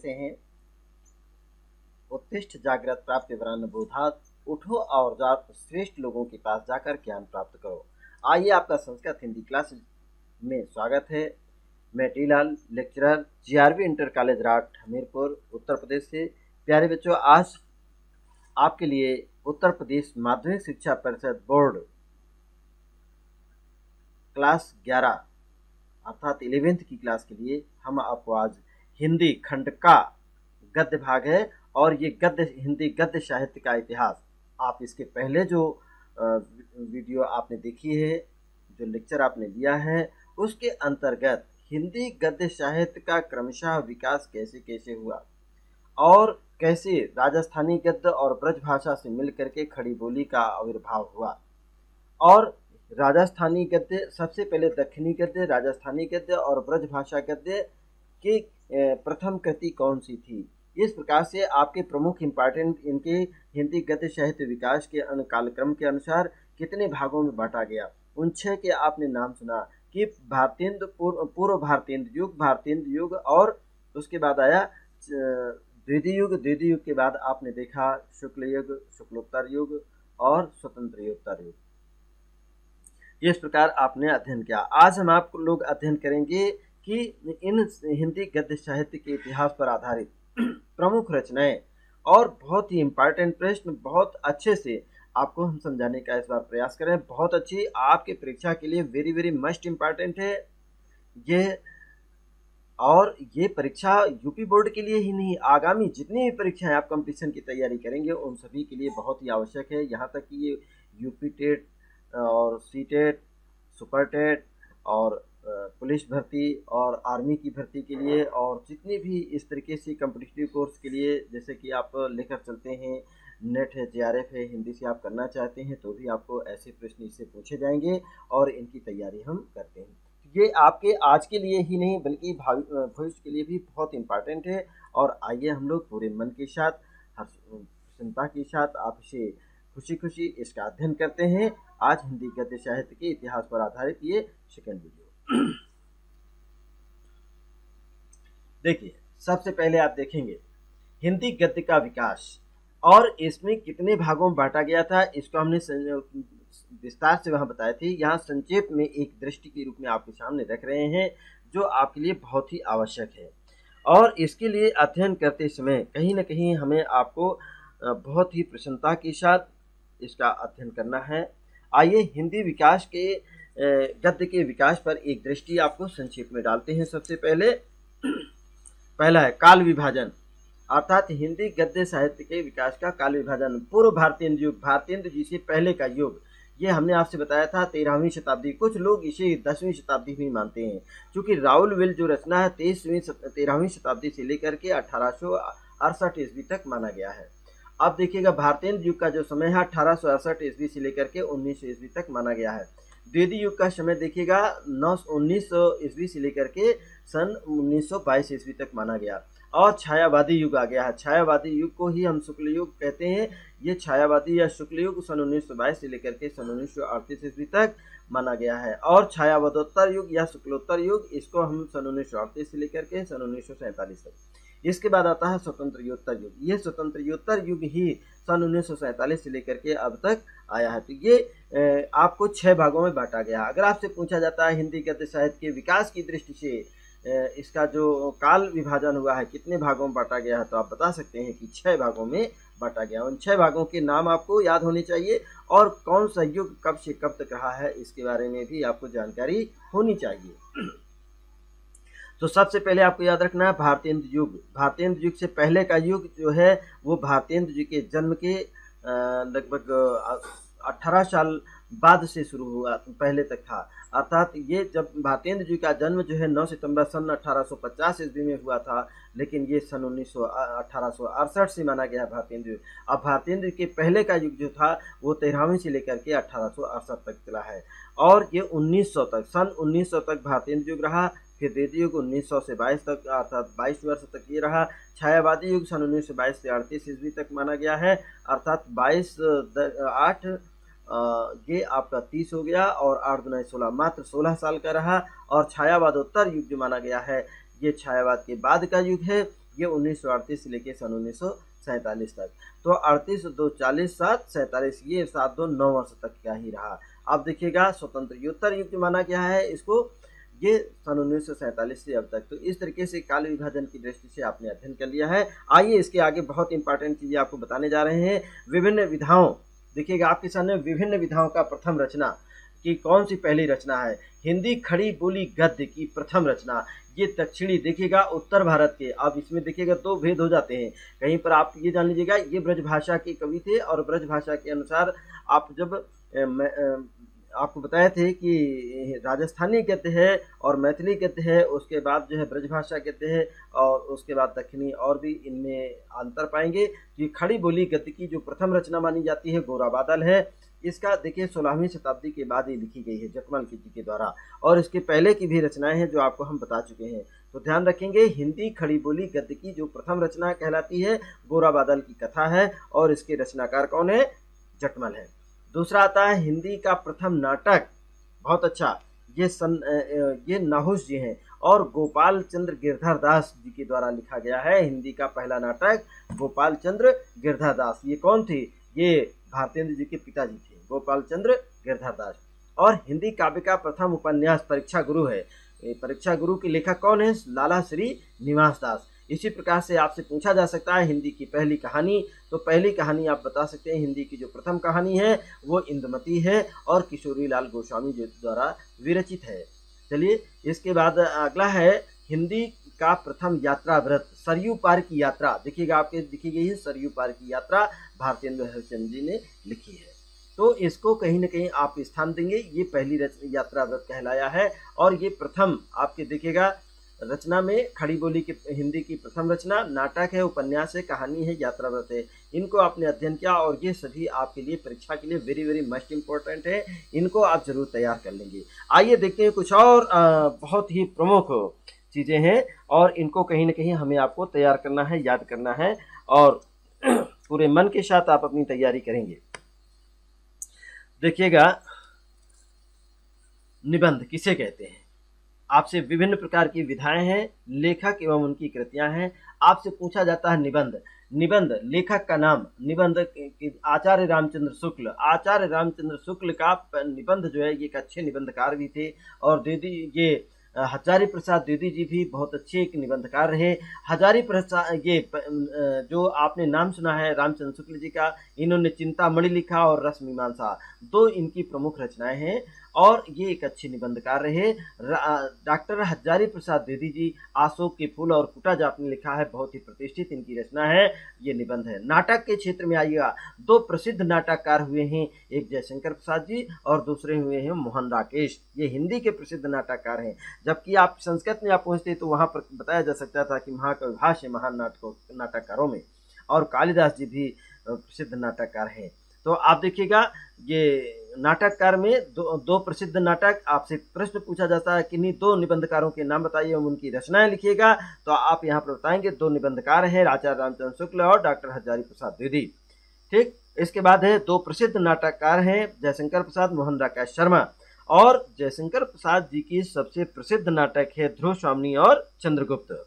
कैसे हैं? उत्तिष्ठ जागृत प्राप्य वरान बोधात, उठो और जात श्रेष्ठ लोगों के पास जाकर ज्ञान प्राप्त करो। आइए, आपका संस्कृत हिंदी क्लास में स्वागत है। मैं Tilal, lecturer, GRV inter college Rath Hamirpur, Uttar Pradesh से। प्यारे बच्चों, आज आपके लिए उत्तर प्रदेश माध्यमिक शिक्षा परिषद बोर्ड क्लास 11 अर्थात 11th की क्लास के लिए हम आपको आज हिंदी खंड का गद्य भाग है और ये गद्य हिंदी गद्य साहित्य का इतिहास। आप इसके पहले जो वीडियो आपने देखी है, जो लेक्चर आपने लिया है, उसके अंतर्गत हिंदी गद्य साहित्य का क्रमशः विकास कैसे कैसे हुआ और कैसे राजस्थानी गद्य और ब्रज भाषा से मिलकर के खड़ी बोली का आविर्भाव हुआ। और राजस्थानी गद्य, सबसे पहले दक्षिणी गद्य, राजस्थानी गद्य और ब्रज भाषा गद्य की प्रथम कृति कौन सी थी। इस प्रकार से आपके प्रमुख इम्पॉर्टेंट इनके हिंदी गद्य साहित्य विकास के कालक्रम के अनुसार कितने भागों में बांटा गया, उन 6 के आपने नाम सुना कि भारतेंद्र, पूर्व भारतेंद्र युग और उसके बाद आया द्वितीय युग के बाद आपने देखा शुक्ल युग, शुक्लोत्तर युग और स्वतंत्र योत्तर युग। इस प्रकार आपने अध्ययन किया। आज हम आप लोग अध्ययन करेंगे कि इन हिंदी गद्य साहित्य के इतिहास पर आधारित प्रमुख रचनाएं और बहुत ही इम्पॉर्टेंट प्रश्न बहुत अच्छे से आपको हम समझाने का इस बार प्रयास करें। बहुत अच्छी आपके परीक्षा के लिए वेरी वेरी मस्ट इम्पॉर्टेंट है ये। और ये परीक्षा यूपी बोर्ड के लिए ही नहीं, आगामी जितनी भी परीक्षाएं आप कंपटीशन की तैयारी करेंगे उन सभी के लिए बहुत ही आवश्यक है। यहाँ तक कि ये यूपी टेट और सी टेट, सुपर टेट और पुलिस भर्ती और आर्मी की भर्ती के लिए और जितनी भी इस तरीके से कम्पिटिटिव कोर्स के लिए, जैसे कि आप लेकर चलते हैं, नेट है, जेआरएफ है, हिंदी से आप करना चाहते हैं तो भी आपको ऐसे प्रश्न इससे पूछे जाएंगे और इनकी तैयारी हम करते हैं। ये आपके आज के लिए ही नहीं बल्कि भविष्य के लिए भी बहुत इम्पॉर्टेंट है। और आइए हम लोग पूरे मन के साथ, प्रसन्नता के साथ आप इसे खुशी खुशी इसका अध्ययन करते हैं। आज हिंदी गद्य साहित्य के इतिहास पर आधारित ये सेकंड वीडियो। देखिए, सबसे पहले आप देखेंगे हिंदी गद्य का विकास और इसमें कितने भागों में बांटा गया था, इसको हमने विस्तार से वहां बताए थे। यहाँ संक्षेप में एक दृष्टि के रूप में आपके सामने रख रहे हैं जो आपके लिए बहुत ही आवश्यक है। और इसके लिए अध्ययन करते समय कहीं ना कहीं हमें आपको बहुत ही प्रसन्नता के साथ इसका अध्ययन करना है। आइए हिंदी विकास के गद्य के विकास पर एक दृष्टि आपको संक्षेप में डालते हैं। सबसे पहले पहला है काल विभाजन, अर्थात हिंदी गद्य साहित्य के विकास का काल विभाजन। पूर्व भारतेंद्र युग, भारतेंद्र जी से पहले का युग, ये हमने आपसे बताया था 13वीं शताब्दी। कुछ लोग इसे 10वीं शताब्दी भी मानते हैं, क्योंकि राउल विल जो रचना है 13वीं शताब्दी से लेकर के 1868 ईस्वी तक माना गया है। अब देखिएगा भारतेंद्र युग का जो समय है 1868 ईस्वी से लेकर के 1900 ईस्वी तक माना गया है। द्वितीय युग का समय देखिएगा 1900 ईस्वी से लेकर के सन 1922 ईस्वी तक माना गया। और छायावादी युग आ गया है। छायावादी युग को ही हम शुक्ल युग कहते हैं। ये छायावादी या शुक्ल युग सन 1922 से लेकर के सन 1938 ईस्वी तक माना गया है। और छायावादोत्तर युग या शुक्लोत्तर युग, इसको हम सन 1938 से लेकर के सन 1947 तक। इसके बाद आता है स्वतंत्र योत्तर युग। ये स्वतंत्र योत्तर युग ही सन 1947 से लेकर के अब तक आया है। तो ये आपको 6 भागों में बांटा गया है। अगर आपसे पूछा जाता है हिंदी गद्य साहित्य के विकास की दृष्टि से इसका जो काल विभाजन हुआ है कितने भागों में बांटा गया है, तो आप बता सकते हैं कि 6 भागों में बांटा गया। उन 6 भागों के नाम आपको याद होने चाहिए और कौन सा युग कब से कब तक रहा है इसके बारे में भी आपको जानकारी होनी चाहिए। तो सबसे पहले आपको याद रखना है भारतेंद्र युग। भारतेंद्र युग से पहले का युग जो है वो भारतेंद्र जी के जन्म के लगभग 18 साल बाद से शुरू हुआ, पहले तक था। अर्थात ये जब भारतेंद्र जी का जन्म जो है 9 सितंबर सन 1850 ईस्वी में हुआ था, लेकिन ये सन 1868 से माना गया भारतेंद्र युग। अब भारतेंद्र के पहले का युग जो था वो 13वीं से लेकर के 1868 तक चला है और ये 1900 तक, सन 1900 तक भारतेंद्र युग रहा। फिर द्वितीय युग 1900 से 22 तक, अर्थात 22 वर्ष तक ये रहा। छायावादी युग सन 1922 से 38 ईस्वी तक माना गया है, अर्थात 22/8 ये आपका 30 हो गया और 8 गुना 16, मात्र 16 साल का रहा। और छायावादोत्तर युग जो माना गया है ये छायावाद के बाद का युग है। ये 1938 से लेके सन 1947 तक। तो 38 2 40 7 47, ये 7 2 9 वर्ष तक का ही रहा। अब देखिएगा स्वतंत्र युग माना गया है इसको, ये सन 1947 से अब तक। तो इस तरीके से काल विभाजन की दृष्टि से आपने अध्ययन कर लिया है। आइए इसके आगे बहुत इंपॉर्टेंट चीज़ें आपको बताने जा रहे हैं। विभिन्न विधाओं, देखिएगा आपके सामने विभिन्न विधाओं का प्रथम रचना कि कौन सी पहली रचना है। हिंदी खड़ी बोली गद्य की प्रथम रचना, ये दक्षिणी, देखिएगा उत्तर भारत के। अब इसमें देखिएगा दो भेद हो जाते हैं। कहीं पर आप ये जान लीजिएगा ये ब्रज भाषा के कवि थे, और ब्रज भाषा के अनुसार आप जब आपको बताए थे कि राजस्थानी गद्य है और मैथिली गद्य है, उसके बाद जो है ब्रजभाषा गद्य है, और उसके बाद दक्षिणी, और भी इनमें अंतर पाएंगे। कि खड़ी बोली गद्य की जो प्रथम रचना मानी जाती है गोरा बादल है। इसका देखिए 16वीं शताब्दी के बाद ही लिखी गई है जटमल जी के द्वारा, और इसके पहले की भी रचनाएं हैं जो आपको हम बता चुके हैं। तो ध्यान रखेंगे, हिंदी खड़ी बोली गद्य की जो प्रथम रचना कहलाती है गोरा बादल की कथा है, और इसके रचनाकार कौन है? जटमल है। दूसरा आता है हिंदी का प्रथम नाटक, बहुत अच्छा, ये नाहुस जी हैं, और गोपाल चंद्र गिरधर दास जी के द्वारा लिखा गया है। हिंदी का पहला नाटक गोपाल चंद्र गिरधर दास, ये कौन थे? ये भारतेंद्र जी के पिताजी थे, गोपाल चंद्र गिरधर दास। और हिंदी काव्य का प्रथम उपन्यास परीक्षा गुरु है। परीक्षा गुरु के लेखक कौन है? लाला श्री निवास दास। इसी प्रकार से आपसे पूछा जा सकता है हिंदी की पहली कहानी, तो पहली कहानी आप बता सकते हैं हिंदी की जो प्रथम कहानी है वो इंदुमती है, और किशोरी लाल गोस्वामी जी द्वारा विरचित है। चलिए इसके बाद अगला है हिंदी का प्रथम यात्रा व्रत, सरयू पार की यात्रा। देखिएगा आपके लिखी गई है सरयू पार की यात्रा, भारतेंद्र हरिश्चंद्र जी ने लिखी है। तो इसको कहीं ना कहीं आप स्थान देंगे, ये पहली यात्रा व्रत कहलाया है। और ये प्रथम आपके देखिएगा रचना में खड़ी बोली की हिंदी की प्रथम रचना, नाटक है, उपन्यास है, कहानी है, यात्रा व्रत है। इनको आपने अध्ययन किया, और ये सभी आपके लिए परीक्षा के लिए वेरी वेरी मस्ट इम्पोर्टेंट है, इनको आप जरूर तैयार कर लेंगे। आइए देखते हैं कुछ और बहुत ही प्रमुख चीज़ें हैं, और इनको कहीं ना कहीं हमें आपको तैयार करना है, याद करना है, और पूरे मन के साथ आप अपनी तैयारी करेंगे। देखिएगा निबंध किसे कहते हैं? आपसे विभिन्न प्रकार की विधाएं हैं, लेखक एवं उनकी कृतियां हैं। आपसे पूछा जाता है निबंध, निबंध लेखक का नाम, निबंध आचार्य रामचंद्र शुक्ल। आचार्य रामचंद्र शुक्ल का निबंध जो है ये एक अच्छे निबंधकार भी थे, और दीदी ये हजारी प्रसाद द्विवेदी जी भी बहुत अच्छे एक निबंधकार रहे। हजारी प्रसाद ये जो आपने नाम सुना है रामचंद्र शुक्ल जी का, इन्होंने चिंतामणि लिखा और रस मीमांसा, दो इनकी प्रमुख रचनाएं हैं, और ये एक अच्छे निबंधकार रहे। डॉक्टर हजारी प्रसाद द्विवेदी जी अशोक के फूल और कुटा जो आपने लिखा है, बहुत ही प्रतिष्ठित इनकी रचना है, ये निबंध है। नाटक के क्षेत्र में आइएगा, दो प्रसिद्ध नाटककार हुए हैं, एक जयशंकर प्रसाद जी और दूसरे हुए हैं मोहन राकेश, ये हिंदी के प्रसिद्ध नाटककार हैं। जबकि आप संस्कृत में आप पहुँचते तो वहाँ पर बताया जा सकता था कि महाकवि भाष्य महान नाटककारों में, और कालिदास जी भी प्रसिद्ध नाटककार हैं। तो आप देखिएगा ये नाटककार में दो प्रसिद्ध नाटक, आपसे प्रश्न पूछा जाता है किन्हीं दो निबंधकारों के नाम बताइए एवं उनकी रचनाएं लिखिएगा, तो आप यहाँ पर बताएंगे दो निबंधकार हैं, आचार्य रामचंद्र शुक्ल और डॉक्टर हजारी प्रसाद द्विवेदी। ठीक, इसके बाद है दो प्रसिद्ध नाटककार हैं, जयशंकर प्रसाद, मोहन राकेश शर्मा। और जयशंकर प्रसाद जी की सबसे प्रसिद्ध नाटक है ध्रुव स्वामिनी और चंद्रगुप्त।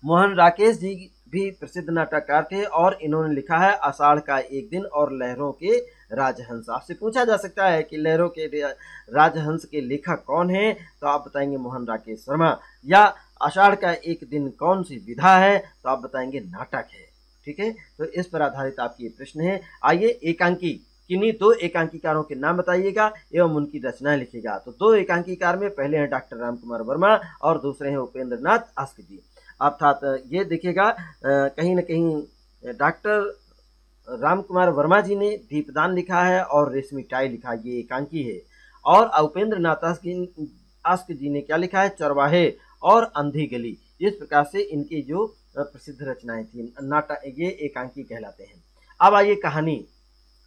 मोहन राकेश जी भी प्रसिद्ध नाटककार थे, और इन्होंने लिखा है आषाढ़ का एक दिन और लहरों के राजहंस। आपसे पूछा जा सकता है कि लहरों के राजहंस के लेखक कौन हैं, तो आप बताएंगे मोहन राकेश शर्मा। या आषाढ़ का एक दिन कौन सी विधा है, तो आप बताएंगे नाटक है। ठीक है, तो इस पर आधारित आपके ये प्रश्न है। आइए एकांकी, किन्हीं दो एकांकीकारों के नाम बताइएगा एवं उनकी रचनाएं लिखिएगा। तो दो एकांकीकार में पहले हैं डॉक्टर राम कुमार वर्मा और दूसरे हैं उपेंद्र नाथ आस्क जी। अर्थात ये देखिएगा कहीं ना कहीं डॉक्टर राम कुमार वर्मा जी ने दीपदान लिखा है और रेशमी टाई लिखा, ये एकांकी है। और उपेंद्र नाथ आस्क जी ने क्या लिखा है? चरवाहे और अंधी गली। इस प्रकार से इनकी जो प्रसिद्ध रचनाएं थी नाटक, ये एकांकी कहलाते हैं। अब आइए कहानी,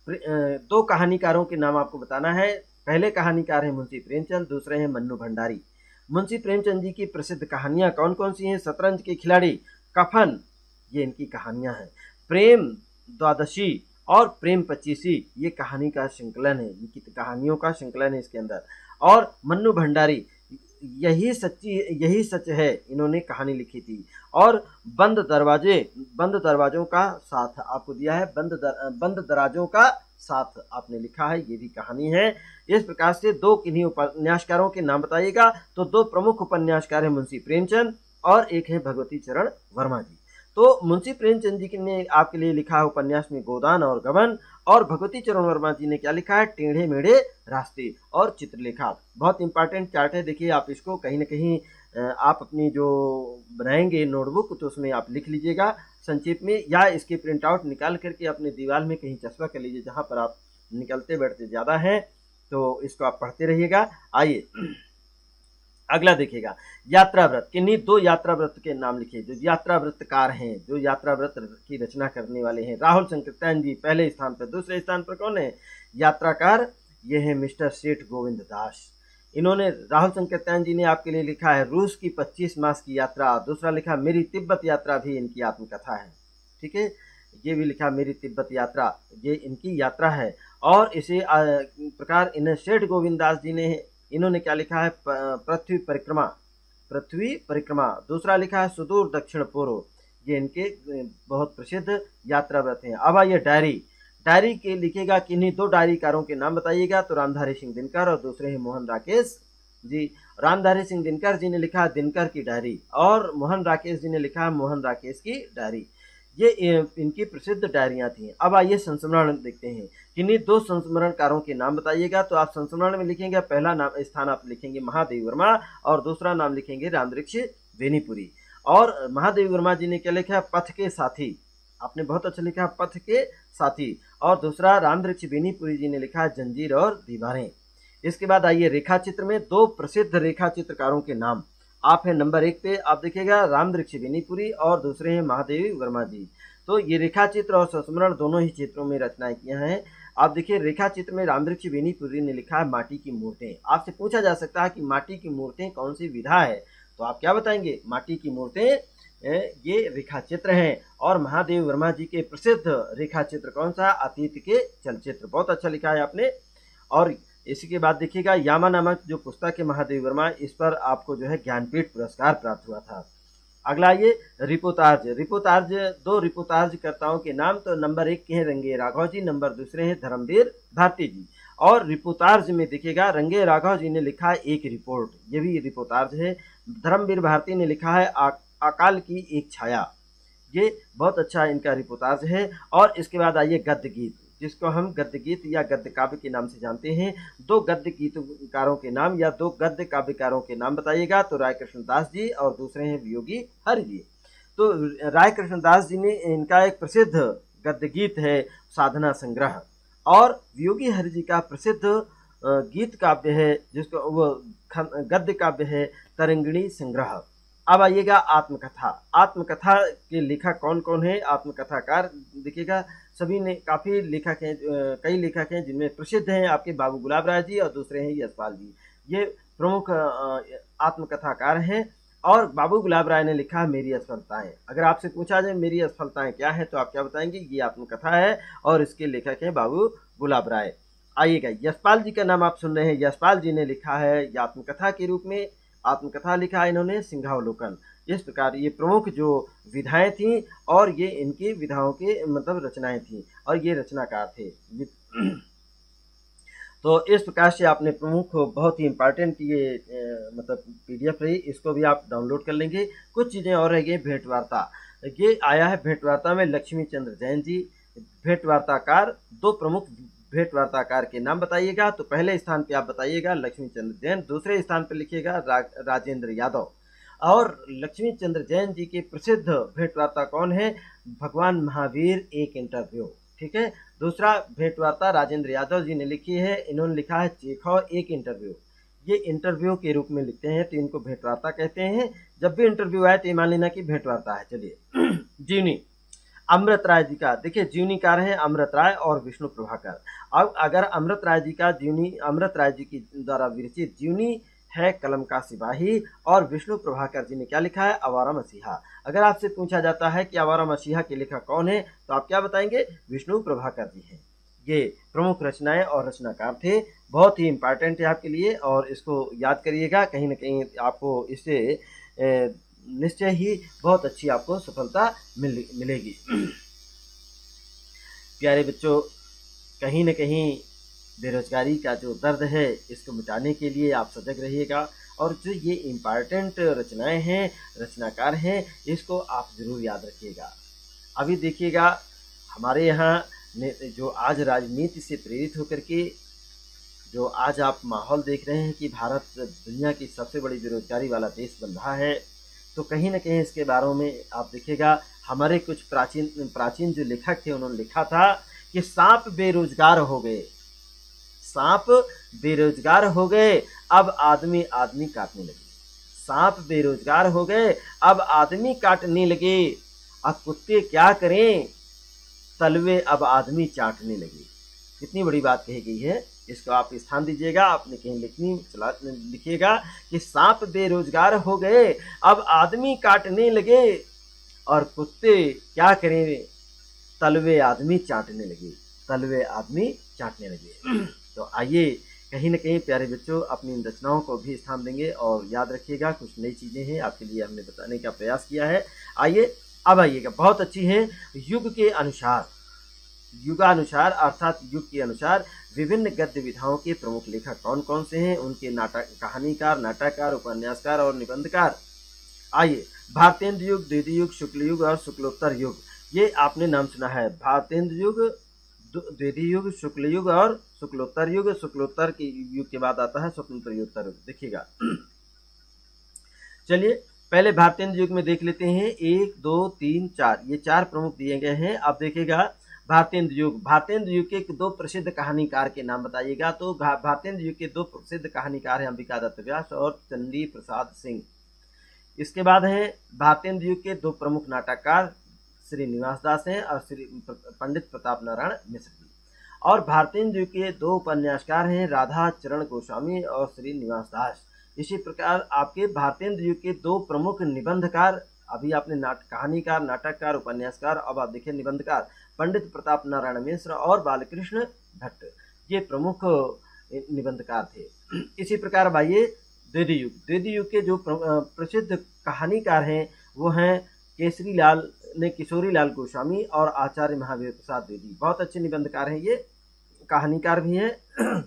दो कहानीकारों के नाम आपको बताना है। पहले कहानीकार हैं मुंशी प्रेमचंद, दूसरे हैं मन्नू भंडारी। मुंशी प्रेमचंद जी की प्रसिद्ध कहानियां कौन कौन सी हैं? शतरंज के खिलाड़ी, कफन, ये इनकी कहानियां हैं। प्रेम द्वादशी और प्रेम पच्चीसी, ये कहानी का संकलन है, इनकी कहानियों का संकलन है इसके अंदर। और मन्नू भंडारी, यही सच है, इन्होंने कहानी लिखी थी। और बंद दरवाजों का साथ आपको दिया है, बंद दराजों का साथ आपने लिखा है, ये भी कहानी है। इस प्रकार से दो किन्हीं उपन्यासकारों के नाम बताइएगा। तो दो प्रमुख उपन्यासकार हैं मुंशी प्रेमचंद और एक है भगवती चरण वर्मा जी। तो मुंशी प्रेमचंद जी ने आपके लिए लिखा है उपन्यास में गोदान और गबन, और भगवती चरण वर्मा जी ने क्या लिखा है, टेढ़े मेढ़े रास्ते और चित्रलेखा। बहुत इंपॉर्टेंट चार्ट है, देखिए आप इसको कहीं ना कहीं आप अपनी जो बनाएंगे नोटबुक तो उसमें आप लिख लीजिएगा संक्षेप में, या इसके प्रिंट आउट निकाल करके अपने दीवार में कहीं चस्पा कर लीजिए जहाँ पर आप निकलते बैठते ज़्यादा हैं, तो इसको आप पढ़ते रहिएगा। आइए अगला देखिएगा, यात्रा व्रत। किन्हीं दो यात्रा व्रत के नाम लिखिए जो यात्रा व्रतकार हैं, जो यात्रा व्रत की रचना करने वाले हैं। राहुल संकीर्तन जी पहले स्थान पर, दूसरे स्थान पर कौन है यात्राकार, ये है मिस्टर सेठ गोविंद दास। इन्होंने, राहुल संकीर्तन जी ने आपके लिए लिखा है रूस की 25 मास की यात्रा। दूसरा लिखा मेरी तिब्बत यात्रा, भी इनकी आत्मकथा है, ठीक है, ये भी लिखा मेरी तिब्बत यात्रा, ये इनकी यात्रा है। और इसी प्रकार इन्हें सेठ गोविंद दास जी ने, इन्होंने क्या लिखा है, पृथ्वी परिक्रमा, पृथ्वी परिक्रमा। दूसरा लिखा है सुदूर दक्षिण पूर्व, ये इनके बहुत प्रसिद्ध यात्रा व्रत हैं। अब आइए डायरी। डायरी के लिखेगा किन्हीं दो डायरीकारों के नाम बताइएगा। तो रामधारी सिंह दिनकर और दूसरे हैं मोहन राकेश जी। रामधारी सिंह दिनकर जी ने लिखा है दिनकर की डायरी, और मोहन राकेश जी ने लिखा है मोहन राकेश की डायरी। ये इनकी प्रसिद्ध डायरियां थी। अब आइए संस्मरण देखते हैं, किन्हीं दो संस्मरणकारों के नाम बताइएगा। तो आप संस्मरण में लिखेंगे, पहला नाम स्थान आप लिखेंगे महादेव वर्मा और दूसरा नाम लिखेंगे रामवृक्ष बेनीपुरी। और महादेव वर्मा जी ने क्या लिखा है, पथ के साथी, आपने बहुत अच्छा लिखा है पथ के साथी। और दूसरा रामवृक्ष बेनीपुरी जी ने लिखा है जंजीर और दीवारें। इसके बाद आइए रेखा चित्र में, दो प्रसिद्ध रेखा चित्रकारों के नाम आप हैं नंबर 1 पे, आप देखिएगा रामवृक्ष बेनीपुरी और दूसरे हैं महादेवी वर्मा जी। तो ये रेखा चित्र और संस्मरण दोनों ही क्षेत्रों में रचनाएं किया हैं। आप देखिए रेखा चित्र में रामवृक्ष बेनीपुरी ने लिखा है माटी की मूर्तें। आपसे पूछा जा सकता है कि माटी की मूर्तें कौन सी विधा है, तो आप क्या बताएंगे, माटी की मूर्तें ये रेखा चित्र हैं। और महादेव वर्मा जी के प्रसिद्ध रेखा चित्र कौन सा, अतीत के चलचित्र। बहुत अच्छा लिखा है आपने। और इसी के बाद देखिएगा यामा नामक जो पुस्तक है महादेव वर्मा, इस पर आपको जो है ज्ञानपीठ पुरस्कार प्राप्त हुआ था। अगला ये रिपोर्टाज। रिपोर्टाज, दो रिपोर्टाज कर्ताओं के नाम, तो नंबर 1 के हैं रंगे राघव जी, नंबर दूसरे हैं धर्मवीर भारती जी। और रिपोर्टाज में देखिएगा रंगे राघव जी ने लिखा है एक रिपोर्ट, ये भी रिपोर्टाज है। धर्मवीर भारती ने लिखा है अकाल की एक छाया, ये बहुत अच्छा इनका रिपोर्टाज है। और इसके बाद आइए गद्य गीत, जिसको हम गद्य गीत या गद्य काव्य के नाम से जानते हैं। दो गद्य गीतकारों के नाम या दो गद्य काव्यकारों के नाम बताइएगा। तो राय कृष्णदास जी और दूसरे हैं वियोगी हरि जी। तो राय कृष्णदास जी ने, इनका एक प्रसिद्ध गद्य गीत है साधना संग्रह, और वियोगी हरि जी का प्रसिद्ध गीत काव्य है जिसको वो गद्य काव्य है तरंगिणी संग्रह। अब आइएगा आत्मकथा। आत्मकथा के लेखक कौन कौन है, आत्मकथाकार देखिएगा सभी ने काफ़ी लेखक हैं, कई लेखक हैं जिनमें प्रसिद्ध हैं आपके बाबू गुलाब राय जी और दूसरे हैं यशपाल जी। ये प्रमुख आत्मकथाकार हैं। और बाबू गुलाब राय ने लिखा है मेरी असफलताएं। अगर आपसे पूछा जाए मेरी असफलताएं क्या है, तो आप क्या बताएंगे, ये आत्मकथा है और इसके लेखक हैं बाबू गुलाब राय। आइएगा यशपाल जी का नाम आप सुन रहे हैं, यशपाल जी ने लिखा है आत्मकथा के रूप में, आत्मकथा लिखा है इन्होंने सिंहावलोकन। इस प्रकार ये प्रमुख जो विधाएं थीं और ये इनकी विधाओं के मतलब रचनाएं थीं और ये रचनाकार थे। तो इस प्रकार से आपने प्रमुख बहुत ही इम्पॉर्टेंट ये मतलब पीडीएफ रही, इसको भी आप डाउनलोड कर लेंगे। कुछ चीज़ें और रह गई, भेंटवार्ता। ये आया है भेंटवार्ता में लक्ष्मी चंद्र जैन जी, भेंटवार्ताकार। दो प्रमुख भेंटवार्ताकार के नाम बताइएगा। तो पहले स्थान पे आप बताइएगा लक्ष्मी चंद्र जैन, दूसरे स्थान पर लिखिएगा राजेंद्र यादव। और लक्ष्मी चंद्र जैन जी के प्रसिद्ध भेंटवार्ता कौन है, भगवान महावीर एक इंटरव्यू, ठीक है। दूसरा भेंटवार्ता राजेंद्र यादव जी ने लिखी है, इन्होंने लिखा है चेखव एक इंटरव्यू। ये इंटरव्यू के रूप में लिखते हैं तो इनको भेंटवार्ता कहते हैं। जब भी इंटरव्यू आए तो ये मान लेना कि भेंटवार्ता है। चलिए जीवनी अमृत राय जी का, देखिए जीवनीकार हैं अमृत राय और विष्णु प्रभाकर। अब अगर अमृत राय जी का जीवनी, अमृत राय जी की द्वारा विरचित जीवनी है कलम का सिपाही, और विष्णु प्रभाकर जी ने क्या लिखा है, आवारा मसीहा। अगर आपसे पूछा जाता है कि आवारा मसीहा के लेखक कौन है, तो आप क्या बताएंगे, विष्णु प्रभाकर जी हैं। ये प्रमुख रचनाएं और रचनाकार थे, बहुत ही इम्पॉर्टेंट है आपके लिए और इसको याद करिएगा। कहीं ना कहीं आपको इससे निश्चय ही बहुत अच्छी आपको सफलता मिलेगी। प्यारे बच्चों, कहीं न कहीं बेरोजगारी का जो दर्द है इसको मिटाने के लिए आप सजग रहिएगा, और जो ये इम्पॉर्टेंट रचनाएं हैं, रचनाकार हैं, इसको आप ज़रूर याद रखिएगा। अभी देखिएगा, हमारे यहाँ जो आज राजनीति से प्रेरित होकर के जो आज आप माहौल देख रहे हैं कि भारत दुनिया की सबसे बड़ी बेरोजगारी वाला देश बन रहा है, तो कहीं न कहीं इसके बारे में आप देखिएगा, हमारे कुछ प्राचीन जो लेखक थे उन्होंने लिखा था कि सांप बेरोजगार हो गए, सांप बेरोजगार हो गए, अब आदमी काटने लगे। सांप बेरोजगार हो गए, अब आदमी काटने लगे। अब कुत्ते क्या करें, तलवे अब आदमी चाटने लगे। कितनी बड़ी बात कही गई है, इसको आप स्थान दीजिएगा, आपने कहीं लिखिएगा कि सांप बेरोजगार हो गए, अब आदमी काटने लगे, और कुत्ते क्या करें, तलवे आदमी चाटने लगे, तलवे आदमी चाटने लगे। तो आइए, कहीं न कहीं प्यारे बच्चों, अपनी इन रचनाओं को भी स्थान देंगे, और याद रखिएगा कुछ नई चीज़ें हैं आपके लिए हमने बताने का प्रयास किया है। आइए, अब आइएगा, बहुत अच्छी है। युग के अनुसार, युगानुसार अर्थात युग के अनुसार विभिन्न गद्य विधाओं के प्रमुख लेखक कौन कौन से हैं, उनके कहानीकार, नाटककार, उपन्यासकार और निबंधकार। आइए, भारतेंद्र युग, द्वितीय युग, शुक्ल युग और शुक्लोत्तर युग, ये आपने नाम सुना है। भारतेंद्र युग, द्वितीय युग, शुक्ल युग और शुक्लोत्तर युग। शुक्लोत्तर के युग के बाद आता है स्वतंत्रोत्तर युग। देखिएगा, चलिए पहले भारतेंद्र युग में देख लेते हैं। 1, 2, 3, 4, ये 4 प्रमुख दिए गए हैं। अब देखिएगा, भारतेंद्र युग, भारतेंद्र युग के 2 प्रसिद्ध कहानीकार के नाम बताइएगा। तो भारतेंद्र युग के 2 प्रसिद्ध कहानीकार हैं अंबिका दत्त व्यास और चंडी प्रसाद सिंह। इसके बाद हैं भारतेंद्र युग के 2 प्रमुख नाटककार श्री निवास दास हैं और श्री पंडित प्रताप नारायण मिश्र जी। और भारतेंद्र युग के 2 उपन्यासकार हैं राधा चरण गोस्वामी और श्री निवास दास। इसी प्रकार आपके भारतेंद्र युग के 2 प्रमुख निबंधकार, अभी आपने कहानीकार, नाटककार, उपन्यासकार, अब आप देखिए निबंधकार, पंडित प्रताप नारायण मिश्र और बालकृष्ण भट्ट, ये प्रमुख निबंधकार थे। इसी प्रकार आइए द्वितीय युग, द्वितीय युग के जो प्रसिद्ध कहानीकार हैं वो हैं किशोरी लाल गोस्वामी और आचार्य महावीर प्रसाद द्विवेदी। बहुत अच्छे निबंधकार हैं, ये कहानीकार भी हैं।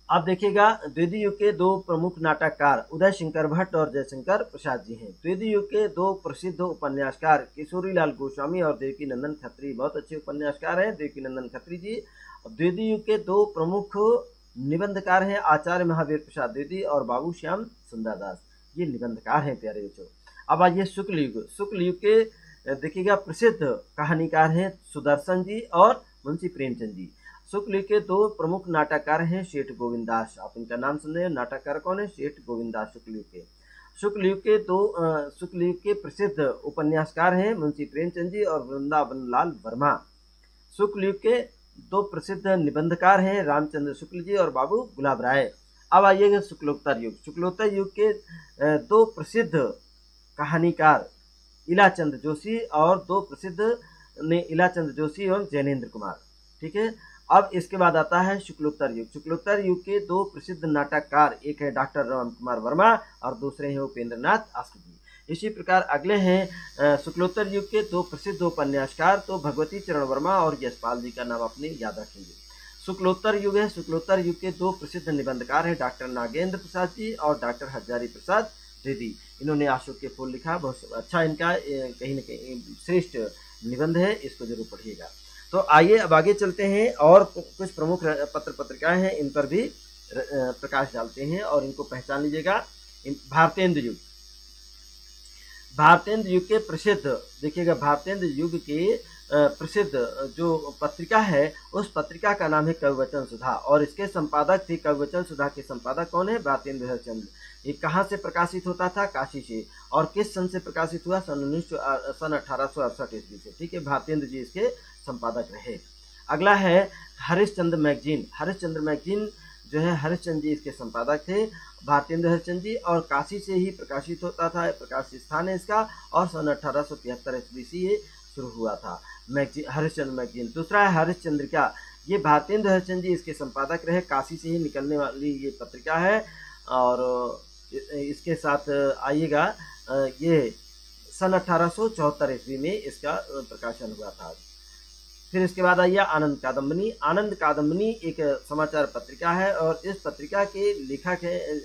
आप देखिएगा, द्वितीय युग के 2 प्रमुख नाटककार उदय शंकर भट्ट और जयशंकर प्रसाद जी हैं। द्वितीय युग के 2 प्रसिद्ध उपन्यासकार किशोरी लाल गोस्वामी और देवकीनंदन खत्री, बहुत अच्छे उपन्यासकार हैं देवकीनंदन खत्री जी। द्वितीय युग के 2 प्रमुख निबंधकार हैं आचार्य महावीर प्रसाद द्विवेदी और बाबू श्याम सुंदर दास, ये निबंधकार हैं प्यारे बच्चों। अब आइए शुक्ल युग, शुक्ल युग के देखिएगा प्रसिद्ध कहानीकार हैं सुदर्शन जी और मुंशी प्रेमचंद जी। शुक्ल युग के 2 प्रमुख नाटककार हैं सेठ गोविंदास, आप इनका नाम सुन रहे हैं, नाटककार कौन है, सेठ गोविंदास शुक्ल युग के। शुक्ल युग के प्रसिद्ध उपन्यासकार हैं मुंशी प्रेमचंद जी और वृंदावन लाल वर्मा। शुक्ल युग के 2 प्रसिद्ध निबंधकार हैं रामचंद्र शुक्ल जी और बाबू गुलाब राय। अब आइएगा शुक्लोत्तर युग, शुक्लोत्तर युग के 2 प्रसिद्ध कहानीकार इलाचंद जोशी और 2 प्रसिद्ध इलाचंद जोशी एवं जैनेन्द्र कुमार। ठीक है, अब इसके बाद आता है शुक्लोत्तर युग। शुक्लोत्तर युग के 2 प्रसिद्ध नाटककार, एक है डॉक्टर राम कुमार वर्मा और दूसरे हैं उपेंद्र नाथ आस्क जी। इसी प्रकार अगले हैं शुक्लोत्तर युग के 2 प्रसिद्ध उपन्यासकार, तो भगवती चरण वर्मा और यशपाल जी का नाम अपने याद रखेंगे। शुक्लोत्तर युग है, शुक्लोत्तर युग के 2 प्रसिद्ध निबंधकार हैं डॉक्टर नागेंद्र प्रसाद जी और डॉक्टर हजारी प्रसाद द्विवेदी। इन्होंने अशोक के फूल लिखा, बहुत अच्छा इनका कहीं न कहीं श्रेष्ठ निबंध है, इसको जरूर पढ़िएगा। तो आइए अब आगे चलते हैं और कुछ प्रमुख पत्र पत्रिकाएं हैं, इन पर भी प्रकाश डालते हैं और इनको पहचान लीजिएगा। भारतेंद्र युग, भारतेंद्र युग के प्रसिद्ध, देखिएगा भारतेंद्र युग के प्रसिद्ध जो पत्रिका है उस पत्रिका का नाम है कविवचन सुधा और इसके संपादक थे, कविवचन सुधा के संपादक कौन है, भारतेंद्र हरिश्चंद्र। ये कहाँ से प्रकाशित होता था, काशी से, और किस सन से प्रकाशित हुआ, सन 1868 ईस्वी से। ठीक है, भारतेंद्र जी इसके संपादक रहे। अगला है हरिश्चंद्र मैगजीन, हरिश्चंद्र मैगजीन जो है हरिश्चंद्र जी इसके संपादक थे, भारतेंद्र हरिश्चंद्र जी, और काशी से ही प्रकाशित होता था, प्रकाशित स्थान है इसका, और सन 1873 ईस्वी से ये शुरू हुआ था मैगजीन, हरिश्चंद्र मैगजीन। दूसरा है हरिश्चंद्रिका, ये भारतेंद्र हरिश्चंद्र जी इसके संपादक रहे, काशी से ही निकलने वाली ये पत्रिका है। और इसके साथ आइएगा ये सन 1874 ईस्वी में इसका प्रकाशन हुआ था। फिर इसके बाद आइए आनंद कादम्बनी। आनंद कादम्बनी एक समाचार पत्रिका है और इस पत्रिका के लेखक है,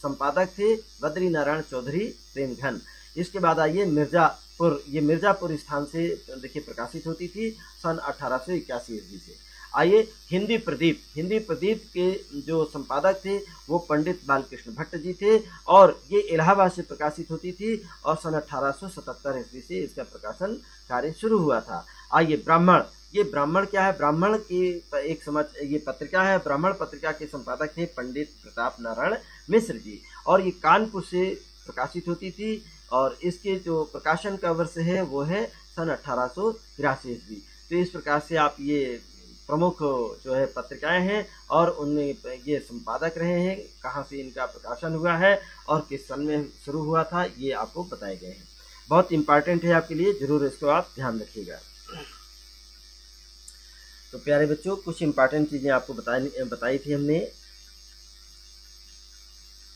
संपादक थे बद्री नारायण चौधरी प्रेमघन। इसके बाद आइए मिर्जापुर। ये मिर्जापुर स्थान से देखिए प्रकाशित होती थी सन 1881 ईस्वी से। आइए हिंदी प्रदीप। हिंदी प्रदीप के जो संपादक थे वो पंडित बालकृष्ण भट्ट जी थे और ये इलाहाबाद से प्रकाशित होती थी और सन 1877 ईस्वी से इसका प्रकाशन कार्य शुरू हुआ था। आइए ब्राह्मण। ये ब्राह्मण क्या है? ब्राह्मण की एक ये पत्रिका है। ब्राह्मण पत्रिका के संपादक थे पंडित प्रताप नारायण मिश्र जी और ये कानपुर से प्रकाशित होती थी और इसके जो प्रकाशन का वर्ष है वो है सन 1883 ईस्वी। तो इस प्रकार से आप ये प्रमुख जो है पत्रिकाएं हैं और उनमें ये संपादक रहे हैं, कहाँ से इनका प्रकाशन हुआ है और किस सन में शुरू हुआ था, ये आपको बताए गए हैं। बहुत इम्पॉर्टेंट है आपके लिए, जरूर इसको आप ध्यान रखिएगा। तो प्यारे बच्चों, कुछ इम्पॉर्टेंट चीज़ें आपको बताई थी हमने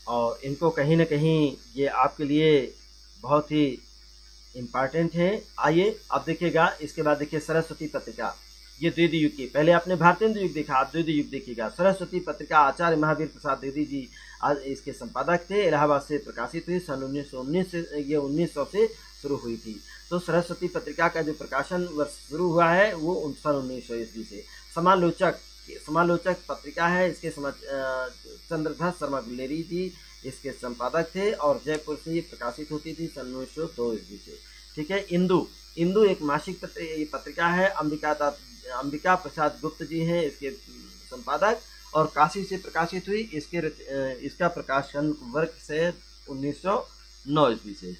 और इनको कहीं ना कहीं ये आपके लिए बहुत ही इम्पॉर्टेंट है। आइए अब देखिएगा, इसके बाद देखिए सरस्वती पत्रिका। ये द्वितीय युग की, पहले आपने भारतेंदु युग देखा, आप द्वितीय युग देखिएगा। सरस्वती पत्रिका आचार्य महावीर प्रसाद द्विवेदी जी आज इसके संपादक थे। इलाहाबाद से प्रकाशित हुई सन 1919 से, ये 1900 से शुरू हुई थी। तो सरस्वती पत्रिका का जो प्रकाशन वर्ष शुरू हुआ है वो सन 1900 ईस्वी से। समालोचक पत्रिका है। इसके चंद्रधर शर्मा गुलेरी जी इसके संपादक थे और जयपुर से ये प्रकाशित होती थी सन 1902 ईस्वी से। ठीक है। इंदू एक मासिक पत्रिका है। अंबिका प्रसाद गुप्त जी हैं इसके संपादक और काशी से प्रकाशित हुई। इसका प्रकाशन वर्ष से 1909 ईस्वी से।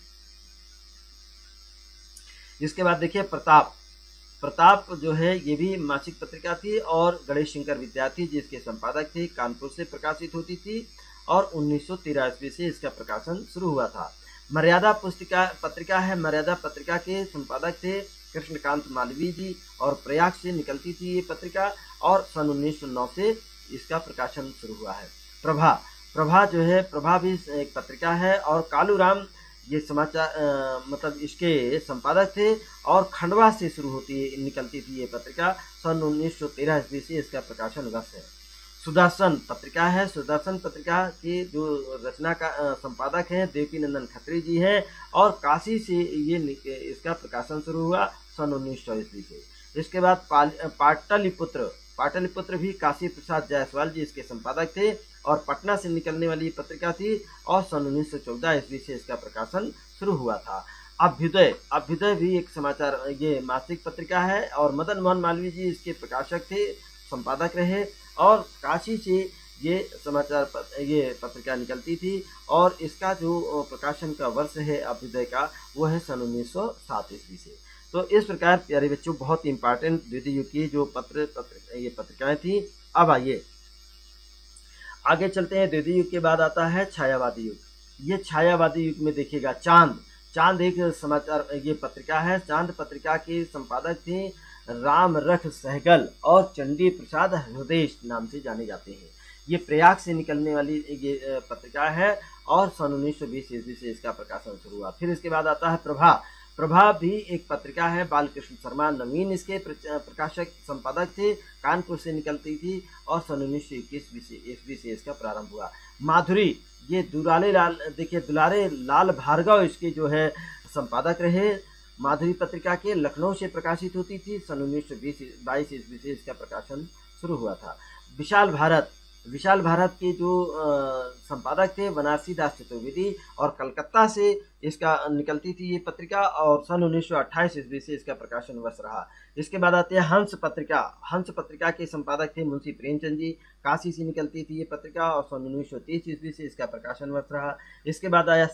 इसके बाद देखिए प्रताप जो है ये भी मासिक पत्रिका थी और गणेश शंकर विद्यार्थी जिसके संपादक थे, कानपुर से प्रकाशित होती थी और 1913 ईस्वी से इसका प्रकाशन शुरू हुआ था। मर्यादा पत्रिका है। मर्यादा पत्रिका के संपादक थे कृष्णकांत मालवीय जी और प्रयाग से निकलती थी ये पत्रिका और सन 1909 से इसका प्रकाशन शुरू हुआ है। प्रभा जो है, प्रभा भी एक पत्रिका है और कालूराम ये समाचार मतलब इसके संपादक थे और खंडवा से शुरू निकलती थी ये पत्रिका। सन 1913 ईस्वी से इसका प्रकाशन वर्ष है। सुदर्शन पत्रिका है। सुदर्शन पत्रिका के जो रचना का संपादक हैं देवकी नंदन खत्री जी हैं और काशी से ये इसका प्रकाशन शुरू हुआ सन 1900 ईस्वी से। इसके बाद पाटलिपुत्र भी काशी प्रसाद जायसवाल जी इसके संपादक थे और पटना से निकलने वाली पत्रिका थी और सन 1914 ईस्वी से इसका प्रकाशन शुरू हुआ था। अभ्युदय भी एक समाचार ये मासिक पत्रिका है और मदन मोहन मालवीय जी इसके प्रकाशक थे, संपादक रहे और काशी से ये पत्रिका निकलती थी और इसका जो प्रकाशन का वर्ष है अभ्युदय का वो है सन 1907 ईस्वी से। तो इस प्रकार प्यारे बच्चों बहुत इंपॉर्टेंट द्वितीय युग की जो ये पत्रिकाएं थी। अब आइए आगे चलते हैं। द्वितीय युग के बाद आता है छायावादी युग। ये छायावादी युग में देखिएगा चांद एक समाचार ये पत्रिका है। चांद पत्रिका के संपादक थे राम रख सहगल और चंडी प्रसाद हृदय नाम से जाने जाते हैं। ये प्रयाग से निकलने वाली ये पत्रिका है और सन 1920 ईस्वी से इसका प्रकाशन शुरू हुआ। फिर इसके बाद आता है प्रभा भी एक पत्रिका है। बालकृष्ण शर्मा नवीन इसके प्रकाशक संपादक थे, कानपुर से निकलती थी और सन 1921 ईस्वी से इसका प्रारंभ हुआ। माधुरी ये दुलारे लाल भार्गव इसके जो है संपादक रहे। माधुरी पत्रिका के लखनऊ से प्रकाशित होती थी। सन 1922 ईस्वी से इसका प्रकाशन शुरू हुआ था। विशाल भारत के जो संपादक थे बनारसी दास चतुर्वेदी और कलकत्ता से इसका निकलती थी ये पत्रिका और सन 1928 ईस्वी से इसका प्रकाशन वर्ष रहा। इसके बाद आते हैं हंस पत्रिका के संपादक थे मुंशी प्रेमचंद जी, काशी से निकलती थी ये पत्रिका और सन 1930 ईस्वी से इसका प्रकाशन वर्ष रहा। इसके बाद आया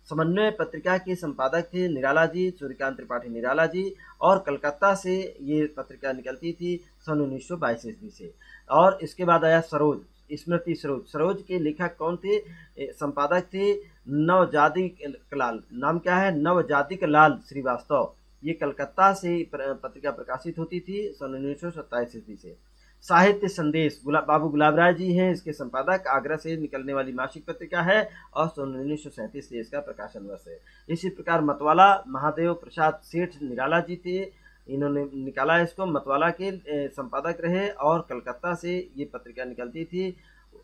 समन्वय पत्रिका के संपादक थे निराला जी, सूर्यकांत त्रिपाठी निराला जी और कलकत्ता से ये पत्रिका निकलती थी सन 1922 ईस्वी से। और इसके बाद आया स्मृति सरोज के लेखक कौन थे? संपादक थे नवजादिक लाल, नाम क्या है? नवजादिक लाल श्रीवास्तव। ये कलकत्ता से पत्रिका प्रकाशित होती थी सन 1927 ईस्वी से। साहित्य संदेश बाबू गुलाब राय जी हैं इसके संपादक। आगरा से निकलने वाली मासिक पत्रिका है और सन 1937 से इसका प्रकाशन वर्ष है। इसी प्रकार मतवाला महादेव प्रसाद सेठ निराला जी थे, इन्होंने निकाला इसको, मतवाला के संपादक रहे और कलकत्ता से ये पत्रिका निकलती थी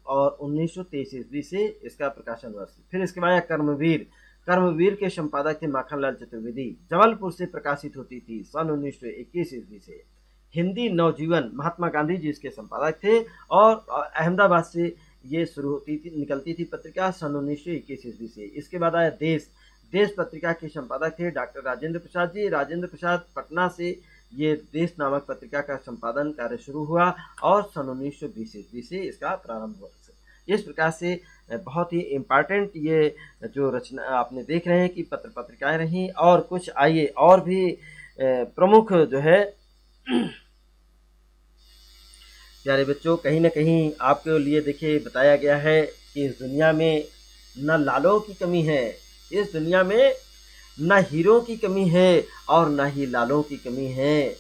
और 1923 ईस्वी से इसका प्रकाशन वर्ष। फिर इसके बाद कर्मवीर, कर्मवीर के संपादक थे माखनलाल चतुर्वेदी, जबलपुर से प्रकाशित होती थी सन 1921 ईस्वी से। हिंदी नवजीवन, महात्मा गांधी जी इसके संपादक थे और अहमदाबाद से ये शुरू होती थी, निकलती थी पत्रिका सन 1921 ईस्वी से। इसके बाद आया देश, देश पत्रिका के संपादक थे डॉक्टर राजेंद्र प्रसाद जी। राजेंद्र प्रसाद पटना से ये देश नामक पत्रिका का संपादन कार्य शुरू हुआ और सन 1920 ईस्वी से इसका प्रारंभ हुआ। इस प्रकार से बहुत ही इम्पॉर्टेंट ये जो रचना आपने देख रहे हैं कि पत्र पत्रिकाएं रहीं। और कुछ आइए और भी प्रमुख जो है प्यारे बच्चों, कहीं ना कहीं आपके लिए देखिए बताया गया है कि इस दुनिया में न लालों की कमी है, इस दुनिया में न हीरो की कमी है और न ही लालों की कमी है।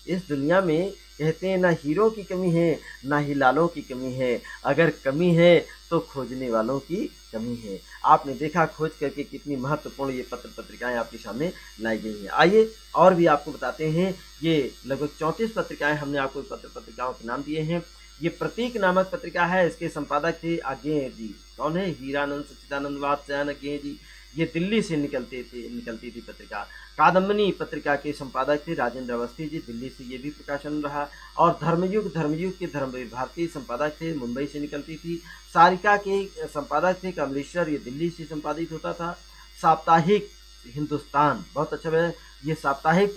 इस दुनिया में कहते हैं ना हीरो की कमी है ना ही लालों की कमी है, अगर कमी है तो खोजने वालों की कमी है। आपने देखा खोज करके कितनी महत्वपूर्ण ये पत्र पत्रिकाएं आपके सामने लाई गई हैं। आइए और भी आपको बताते हैं, ये लगभग 34 पत्रिकाएं हमने आपको पत्र पत्रिकाओं के नाम दिए हैं। ये प्रतीक नामक पत्रिका है, इसके संपादक थे अज्ञेय जी। कौन है? हीरानंद सच्चिदानंद वात्स्यायन अज्ञेय जी। ये दिल्ली से निकलती थी पत्रिका। कादम्बनी पत्रिका के संपादक थे राजेंद्र अवस्थी जी, दिल्ली से ये भी प्रकाशन रहा। और धर्मयुग के धर्मवीर भारती संपादक थे, मुंबई से निकलती थी। सारिका के संपादक थे कमलेश्वर, ये दिल्ली से संपादित होता था। साप्ताहिक हिंदुस्तान, बहुत अच्छा है, ये साप्ताहिक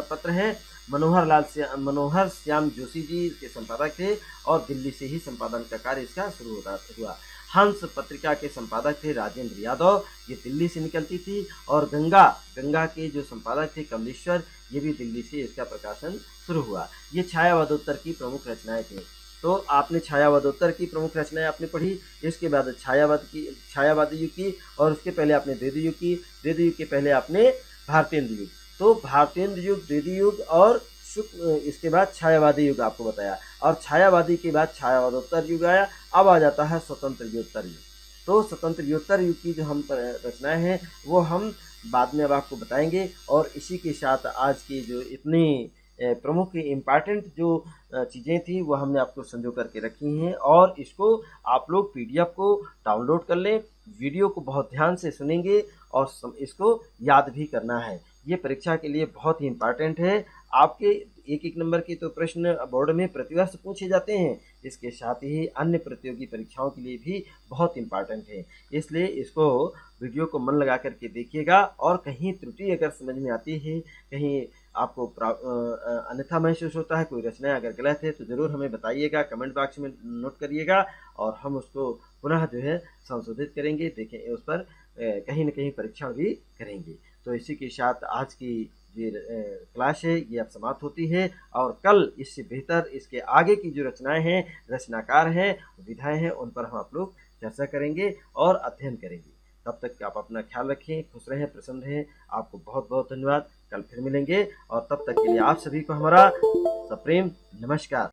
पत्र है। मनोहर श्याम जोशी जी इसके संपादक थे और दिल्ली से ही संपादन का कार्य इसका शुरू हुआ। हंस पत्रिका के संपादक थे राजेंद्र यादव, ये दिल्ली से निकलती थी। और गंगा के जो संपादक थे कमलेश्वर, ये भी दिल्ली से इसका प्रकाशन शुरू हुआ। ये छायावादोत्तर की प्रमुख रचनाएं थे। तो आपने छायावादोत्तर की प्रमुख रचनाएं आपने पढ़ी, इसके बाद छायावादी युग की, और उसके पहले आपने द्वितीय युग की, द्वितीय युग के पहले आपने भारतेंद्र युग। तो भारतेंद्र युग, द्वितीय युग और इसके बाद छायावादी युग आपको बताया, और छायावादी के बाद छायावादोत्तर युग आया। अब आ जाता है स्वतंत्र योत्तर युग। तो स्वतंत्र योत्तर युग की जो हम रचनाएं हैं वो हम बाद में अब आपको बताएंगे। और इसी के साथ आज की जो इतनी प्रमुख इम्पॉर्टेंट जो चीज़ें थी वो हमने आपको संजो करके रखी हैं, और इसको आप लोग PDF को डाउनलोड कर लें, वीडियो को बहुत ध्यान से सुनेंगे और इसको याद भी करना है। ये परीक्षा के लिए बहुत ही इम्पॉर्टेंट है। आपके एक नंबर के तो प्रश्न बोर्ड में प्रतिवर्ष पूछे जाते हैं, इसके साथ ही अन्य प्रतियोगी परीक्षाओं के लिए भी बहुत इम्पॉर्टेंट है। इसलिए इसको वीडियो को मन लगा करके देखिएगा, और कहीं त्रुटि अगर समझ में आती है, कहीं आपको अन्यथा महसूस होता है, कोई रचना अगर गलत है तो ज़रूर हमें बताइएगा, कमेंट बॉक्स में नोट करिएगा, और हम उसको पुनः जो है संशोधित करेंगे, देखें उस पर कहीं न कहीं परीक्षण भी करेंगे। तो इसी के साथ आज की ये क्लास है ये अब समाप्त होती है, और कल इससे बेहतर इसके आगे की जो रचनाएं हैं, रचनाकार हैं, विधाएं हैं, उन पर हम आप लोग चर्चा करेंगे और अध्ययन करेंगे। तब तक आप अपना ख्याल रखें, खुश रहें, प्रसन्न रहें। आपको बहुत बहुत धन्यवाद। कल फिर मिलेंगे, और तब तक के लिए आप सभी को हमारा सप्रेम नमस्कार।